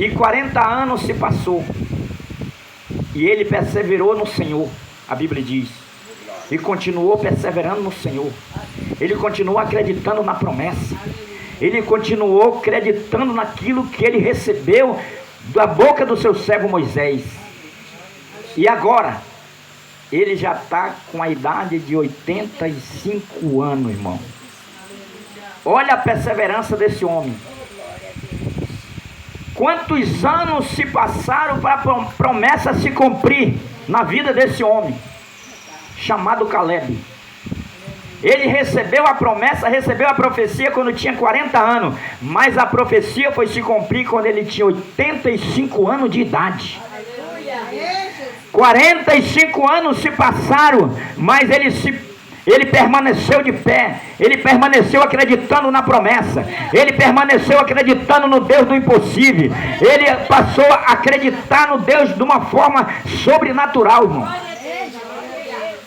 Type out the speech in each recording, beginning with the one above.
E 40 anos se passou. E ele perseverou no Senhor, a Bíblia diz. E continuou perseverando no Senhor. Ele continuou acreditando na promessa. Ele continuou acreditando naquilo que ele recebeu da boca do seu servo Moisés. E agora, ele já está com a idade de 85 anos, irmão. Olha a perseverança desse homem. Quantos anos se passaram para a promessa se cumprir na vida desse homem, chamado Caleb. Ele recebeu a promessa, recebeu a profecia quando tinha 40 anos, mas a profecia foi se cumprir quando ele tinha 85 anos de idade. 45 anos se passaram, mas ele permaneceu de pé, ele permaneceu acreditando na promessa, ele permaneceu acreditando no Deus do impossível, ele passou a acreditar no Deus de uma forma sobrenatural, irmão.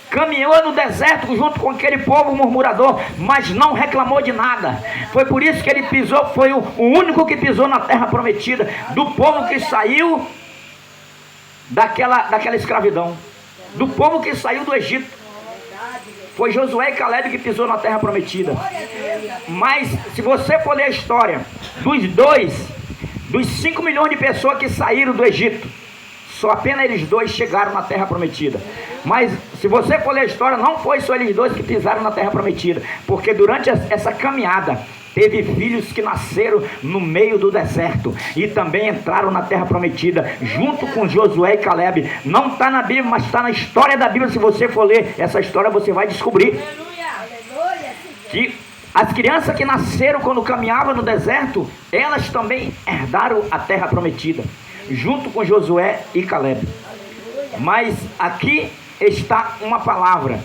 Caminhou no deserto junto com aquele povo murmurador, mas não reclamou de nada. Foi por isso que ele pisou, foi o único que pisou na terra prometida, do povo que saiu daquela escravidão, do povo que saiu do Egito. Foi Josué e Caleb que pisou na terra prometida. Mas se você for ler a história dos 5 milhões de pessoas que saíram do Egito, só apenas eles dois chegaram na terra prometida. Mas se você for ler a história, não foi só eles dois que pisaram na terra prometida, porque durante essa caminhada teve filhos que nasceram no meio do deserto e também entraram na terra prometida junto com Josué e Caleb. Não está na Bíblia, mas está na história da Bíblia. Se você for ler essa história, você vai descobrir que as crianças que nasceram quando caminhavam no deserto, elas também herdaram a terra prometida junto com Josué e Caleb. Mas aqui está uma palavra.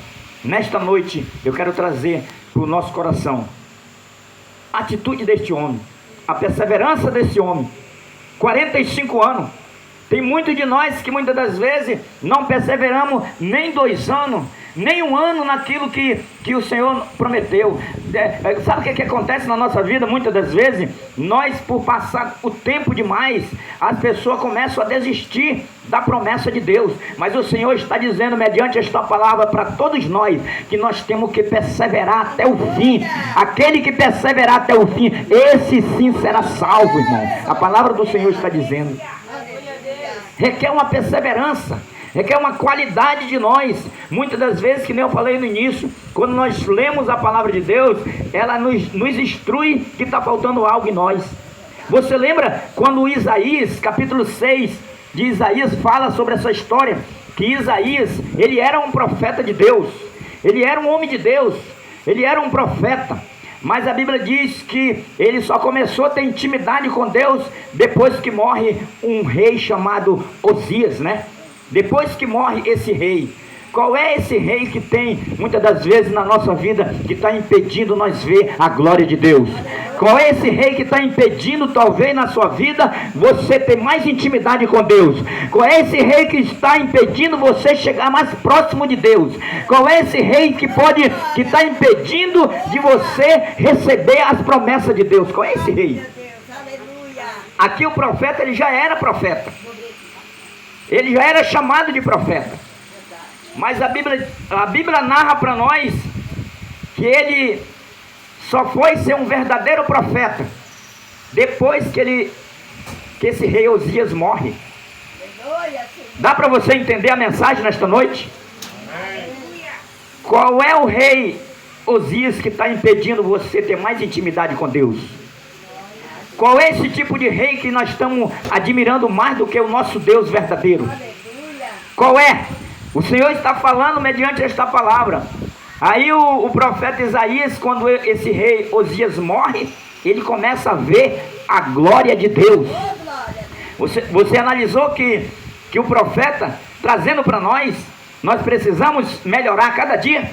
Nesta noite eu quero trazer para o nosso coração a atitude deste homem, a perseverança desse homem. 45 anos. Tem muitos de nós que muitas das vezes não perseveramos nem 2 anos, nem 1 ano naquilo que o Senhor prometeu. Sabe o que acontece na nossa vida? Muitas das vezes, nós, por passar o tempo demais, as pessoas começam a desistir da promessa de Deus. Mas o Senhor está dizendo, mediante esta palavra, para todos nós, que nós temos que perseverar até o fim. Aquele que perseverar até o fim, esse sim será salvo, irmão. A palavra do Senhor está dizendo. Requer uma perseverança, requer uma qualidade de nós. Muitas das vezes, que nem eu falei no início, quando nós lemos a palavra de Deus, ela nos instrui que está faltando algo em nós. Você lembra quando Isaías, capítulo 6 de Isaías, fala sobre essa história? Que Isaías, ele era um profeta de Deus, ele era um homem de Deus, ele era um profeta. Mas a Bíblia diz que ele só começou a ter intimidade com Deus depois que morre um rei chamado Osias, né? Depois que morre esse rei. Qual é esse rei que tem, muitas das vezes na nossa vida, que está impedindo nós ver a glória de Deus? Qual é esse rei que está impedindo, talvez na sua vida, você ter mais intimidade com Deus? Qual é esse rei que está impedindo você chegar mais próximo de Deus? Qual é esse rei que está impedindo de você receber as promessas de Deus? Qual é esse rei? Aqui o profeta, ele já era profeta. Ele já era chamado de profeta. Mas a Bíblia narra para nós que ele só foi ser um verdadeiro profeta depois que esse rei Osias morre. Dá para você entender a mensagem nesta noite? Qual é o rei Osias que está impedindo você ter mais intimidade com Deus? Qual é esse tipo de rei que nós estamos admirando mais do que o nosso Deus verdadeiro? Qual é? O Senhor está falando mediante esta palavra. Aí o profeta Isaías, quando esse rei Osias morre, ele começa a ver a glória de Deus. Você analisou que o profeta, trazendo para nós precisamos melhorar a cada dia?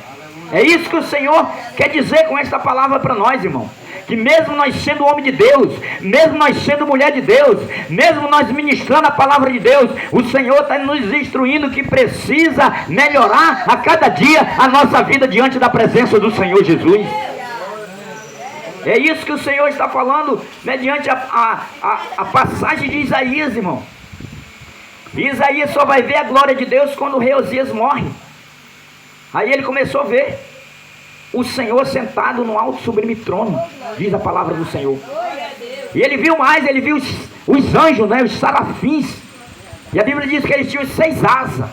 É isso que o Senhor quer dizer com esta palavra para nós, irmão. Que mesmo nós sendo homem de Deus, mesmo nós sendo mulher de Deus, mesmo nós ministrando a palavra de Deus, o Senhor está nos instruindo que precisa melhorar a cada dia a nossa vida diante da presença do Senhor Jesus. É isso que o Senhor está falando mediante a passagem de Isaías, irmão. Isaías só vai ver a glória de Deus quando o rei Osias morre. Aí ele começou a ver o Senhor sentado no alto sublime trono, diz a palavra do Senhor. E ele viu mais, ele viu os anjos, né, os serafins. E a Bíblia diz que eles tinham 6 asas,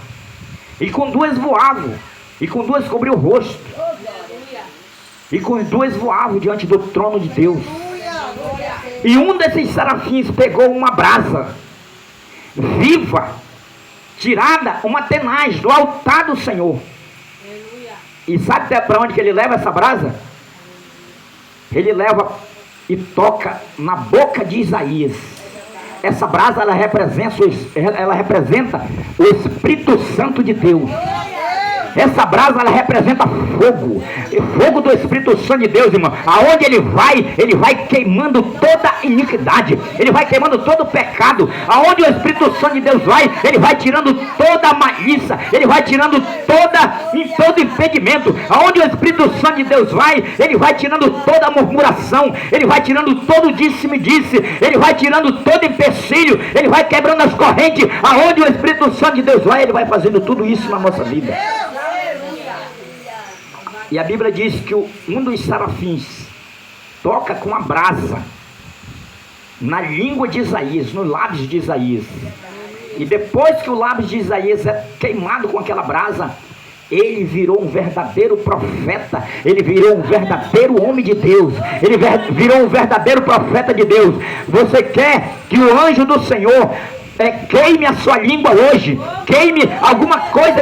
e com 2 voavam, e com 2 cobriu o rosto, e com 2 voavam diante do trono de Deus. E um desses serafins pegou uma brasa viva, tirada, uma tenaz do altar do Senhor. E sabe para onde que ele leva essa brasa? Ele leva e toca na boca de Isaías. Essa brasa, ela representa o Espírito Santo de Deus. Essa brasa, ela representa fogo. Fogo do Espírito Santo de Deus, irmão. Aonde ele vai queimando toda iniquidade. Ele vai queimando todo o pecado. Aonde o Espírito Santo de Deus vai, ele vai tirando toda a malícia. Ele vai tirando todo impedimento. Aonde o Espírito Santo de Deus vai, ele vai tirando toda a murmuração. Ele vai tirando todo o disse-me-disse. Ele vai tirando todo empecilho. Ele vai quebrando as correntes. Aonde o Espírito Santo de Deus vai, ele vai fazendo tudo isso na nossa vida. E a Bíblia diz que um dos serafins toca com a brasa na língua de Isaías, nos lábios de Isaías. E depois que o lábio de Isaías é queimado com aquela brasa, ele virou um verdadeiro profeta. Ele virou um verdadeiro homem de Deus. Ele virou um verdadeiro profeta de Deus. Você quer que o anjo do Senhor queime a sua língua hoje? Queime alguma coisa